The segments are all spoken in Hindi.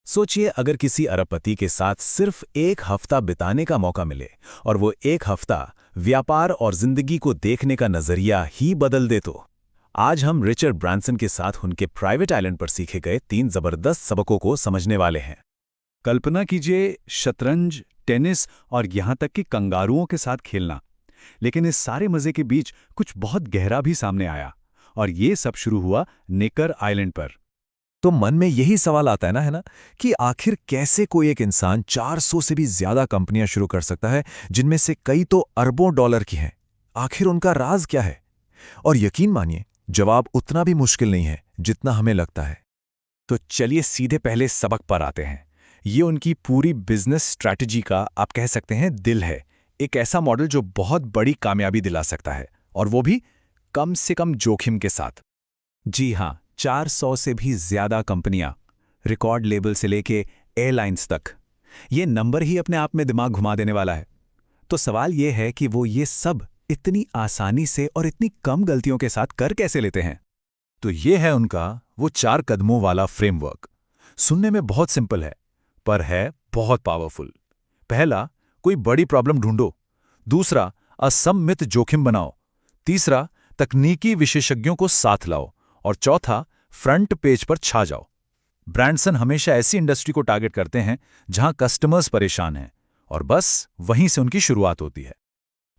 सोचिए अगर किसी अरबपति के साथ सिर्फ एक हफ्ता बिताने का मौका मिले और वो एक हफ्ता व्यापार और जिंदगी को देखने का नजरिया ही बदल दे तो। आज हम रिचर्ड ब्रांसन के साथ उनके प्राइवेट आइलैंड पर सीखे गए 3 जबरदस्त सबकों को समझने वाले हैं। कल्पना कीजिए शतरंज, टेनिस और यहाँ तक कि कंगारुओं के साथ खेलना। लेकिन इस सारे मजे के बीच कुछ बहुत गहरा भी सामने आया, और ये सब शुरू हुआ नेकर आइलैंड पर। तो मन में यही सवाल आता है ना कि आखिर कैसे कोई एक इंसान 400 से भी ज्यादा कंपनियां शुरू कर सकता है, जिनमें से कई तो अरबों डॉलर की हैं। आखिर उनका राज क्या है? और यकीन मानिए, जवाब उतना भी मुश्किल नहीं है जितना हमें लगता है। तो चलिए सीधे पहले सबक पर आते हैं। ये उनकी पूरी बिजनेस स्ट्रैटेजी का आप कह सकते हैं दिल है। एक ऐसा मॉडल जो बहुत बड़ी कामयाबी दिला सकता है, और वो भी कम से कम जोखिम के साथ। जी हाँ, 400 से भी ज्यादा कंपनियां, रिकॉर्ड लेबल से लेके एयरलाइंस तक। ये नंबर ही अपने आप में दिमाग घुमा देने वाला है। तो सवाल ये है कि वो ये सब इतनी आसानी से और इतनी कम गलतियों के साथ कर कैसे लेते हैं। तो ये है उनका वो 4 कदमों वाला फ्रेमवर्क। सुनने में बहुत सिंपल है, पर है बहुत पावरफुल। पहला, कोई बड़ी प्रॉब्लम ढूंढो। दूसरा, असम्मित जोखिम बनाओ। तीसरा, तकनीकी विशेषज्ञों को साथ लाओ। और चौथा, फ्रंट पेज पर छा जाओ। ब्रांडसन हमेशा ऐसी इंडस्ट्री को टारगेट करते हैं जहां कस्टमर्स परेशान हैं, और बस वहीं से उनकी शुरुआत होती है।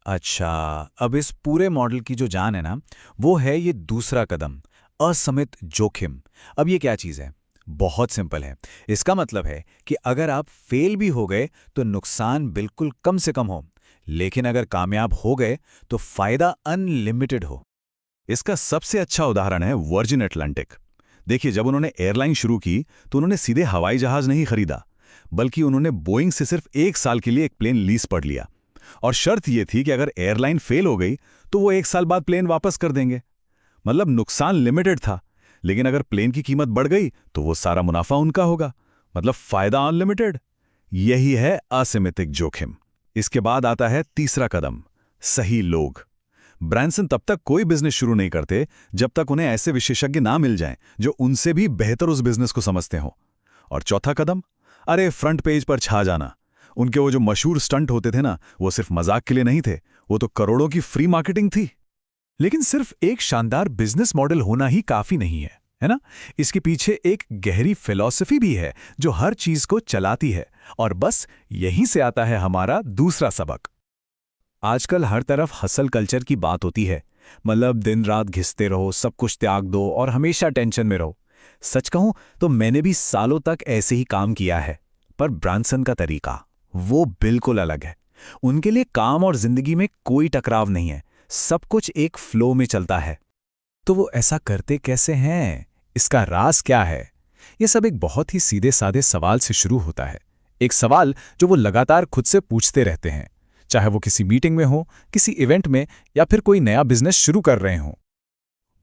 अच्छा, अब इस पूरे मॉडल की जो जान है ना, वो है ये दूसरा कदम, असमित जोखिम। अब ये क्या चीज़ है? बहुत सिंपल है। इसका मतलब है कि अगर आप फेल भी हो गए तो नुकसान बिल्कुल कम से कम हो, लेकिन अगर कामयाब हो गए तो फायदा अनलिमिटेड हो। इसका सबसे अच्छा उदाहरण है वर्जिन अटलांटिक। देखिए, जब उन्होंने एयरलाइन शुरू की तो उन्होंने सीधे हवाई जहाज नहीं खरीदा, बल्कि उन्होंने बोइंग से सिर्फ 1 साल के लिए एक प्लेन लीज पर लिया। और शर्त यह थी कि अगर एयरलाइन फेल हो गई तो वो 1 साल बाद प्लेन वापस कर देंगे। मतलब नुकसान लिमिटेड था, लेकिन अगर प्लेन की कीमत बढ़ गई तो वो सारा मुनाफा उनका होगा। मतलब फायदा अनलिमिटेड। यही है असीमित जोखिम। इसके बाद आता है तीसरा कदम, सही लोग। ब्रांसन तब तक कोई बिजनेस शुरू नहीं करते जब तक उन्हें ऐसे विशेषज्ञ ना मिल जाएं जो उनसे भी बेहतर उस बिजनेस को समझते हों। और चौथा कदम, अरे फ्रंट पेज पर छा जाना। उनके वो जो मशहूर स्टंट होते थे ना, वो सिर्फ मजाक के लिए नहीं थे, वो तो करोड़ों की फ्री मार्केटिंग थी। लेकिन सिर्फ एक शानदार बिजनेस मॉडल होना ही काफी नहीं है ना? इसके पीछे एक गहरी फिलॉसफी भी है जो हर चीज को चलाती है। और बस यहीं से आता है हमारा दूसरा सबक। आजकल हर तरफ हसल कल्चर की बात होती है। मतलब दिन रात घिसते रहो, सब कुछ त्याग दो और हमेशा टेंशन में रहो। सच कहूं तो मैंने भी सालों तक ऐसे ही काम किया है, पर ब्रांसन का तरीका वो बिल्कुल अलग है। उनके लिए काम और जिंदगी में कोई टकराव नहीं है, सब कुछ एक फ्लो में चलता है। तो वो ऐसा करते कैसे हैं? इसका राज क्या है? ये सब एक बहुत ही सीधे साधे सवाल से शुरू होता है। एक सवाल जो वो लगातार खुद से पूछते रहते हैं, चाहे वो किसी मीटिंग में हो, किसी इवेंट में, या फिर कोई नया बिजनेस शुरू कर रहे हों।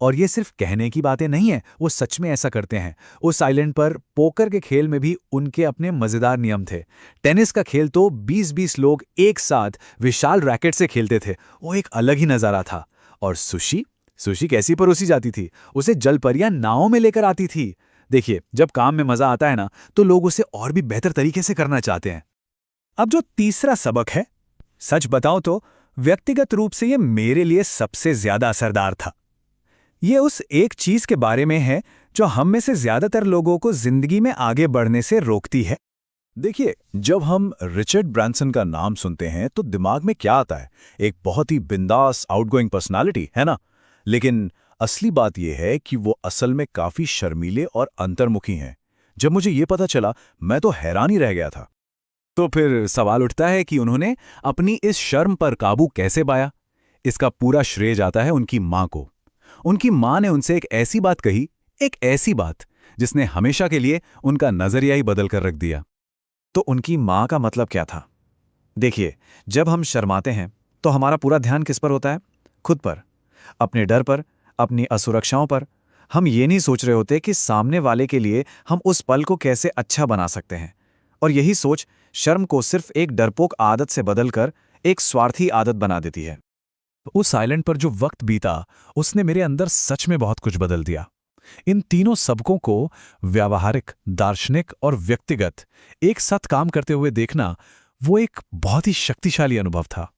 और ये सिर्फ कहने की बातें नहीं है, वो सच में ऐसा करते हैं। उस आइलैंड पर पोकर के खेल में भी उनके अपने मजेदार नियम थे। टेनिस का खेल तो 20-20 लोग एक साथ विशाल रैकेट से खेलते थे, वो एक अलग ही नजारा था। और सुशी सुशी कैसी परोसी जाती थी, उसे जलपरियां नावों में लेकर आती थी। देखिए, जब काम में मजा आता है ना, तो लोग उसे और भी बेहतर तरीके से करना चाहते हैं। अब जो तीसरा सबक है, सच बताऊं तो व्यक्तिगत रूप से ये मेरे लिए सबसे ज्यादा असरदार था। ये उस एक चीज के बारे में है जो हम में से ज्यादातर लोगों को जिंदगी में आगे बढ़ने से रोकती है। देखिए, जब हम रिचर्ड ब्रांसन का नाम सुनते हैं तो दिमाग में क्या आता है? एक बहुत ही बिंदास आउटगोइंग पर्सनालिटी, है ना? लेकिन असली बात यह है कि वो असल में काफी शर्मीले और अंतर्मुखी हैं। जब मुझे ये पता चला, मैं तो हैरान ही रह गया था। तो फिर सवाल उठता है कि उन्होंने अपनी इस शर्म पर काबू कैसे पाया? इसका पूरा श्रेय जाता है उनकी मां को। उनकी मां ने उनसे एक ऐसी बात कही, एक ऐसी बात जिसने हमेशा के लिए उनका नजरिया ही बदल कर रख दिया। तो उनकी मां का मतलब क्या था? देखिए, जब हम शर्माते हैं तो हमारा पूरा ध्यान किस पर होता है? खुद पर, अपने डर पर, अपनी असुरक्षाओं पर। हम ये नहीं सोच रहे होते कि सामने वाले के लिए हम उस पल को कैसे अच्छा बना सकते हैं। और यही सोच शर्म को सिर्फ एक डरपोक आदत से बदलकर एक स्वार्थी आदत बना देती है। उस आइलैंड पर जो वक्त बीता, उसने मेरे अंदर सच में बहुत कुछ बदल दिया। इन तीनों सबकों को व्यावहारिक, दार्शनिक और व्यक्तिगत एक साथ काम करते हुए देखना वो एक बहुत ही शक्तिशाली अनुभव था।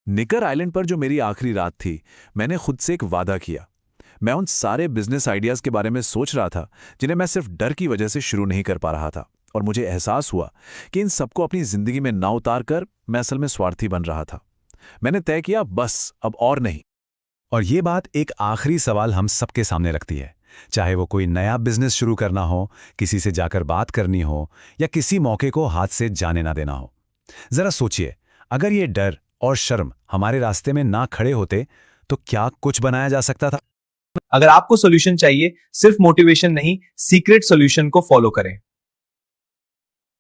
निकर आइलैंड पर जो मेरी आखिरी रात थी, मैंने खुद से एक वादा किया। मैं उन सारे बिजनेस आइडियाज के बारे में सोच रहा था जिन्हें मैं सिर्फ डर की वजह से शुरू नहीं कर पा रहा था, और मुझे एहसास हुआ कि इन सबको अपनी जिंदगी में ना उतार कर मैं असल में स्वार्थी बन रहा था। मैंने तय किया, बस अब और नहीं। और ये बात एक आखिरी सवाल हम सबके सामने रखती है, चाहे वो कोई नया बिजनेस शुरू करना हो, किसी से जाकर बात करनी हो, या किसी मौके को हाथ से जाने ना देना हो। जरा सोचिए, अगर ये डर और शर्म हमारे रास्ते में ना खड़े होते तो क्या कुछ बनाया जा सकता था? अगर आपको सॉल्यूशन चाहिए, सिर्फ मोटिवेशन नहीं, सीक्रेट सॉल्यूशन को फॉलो करें।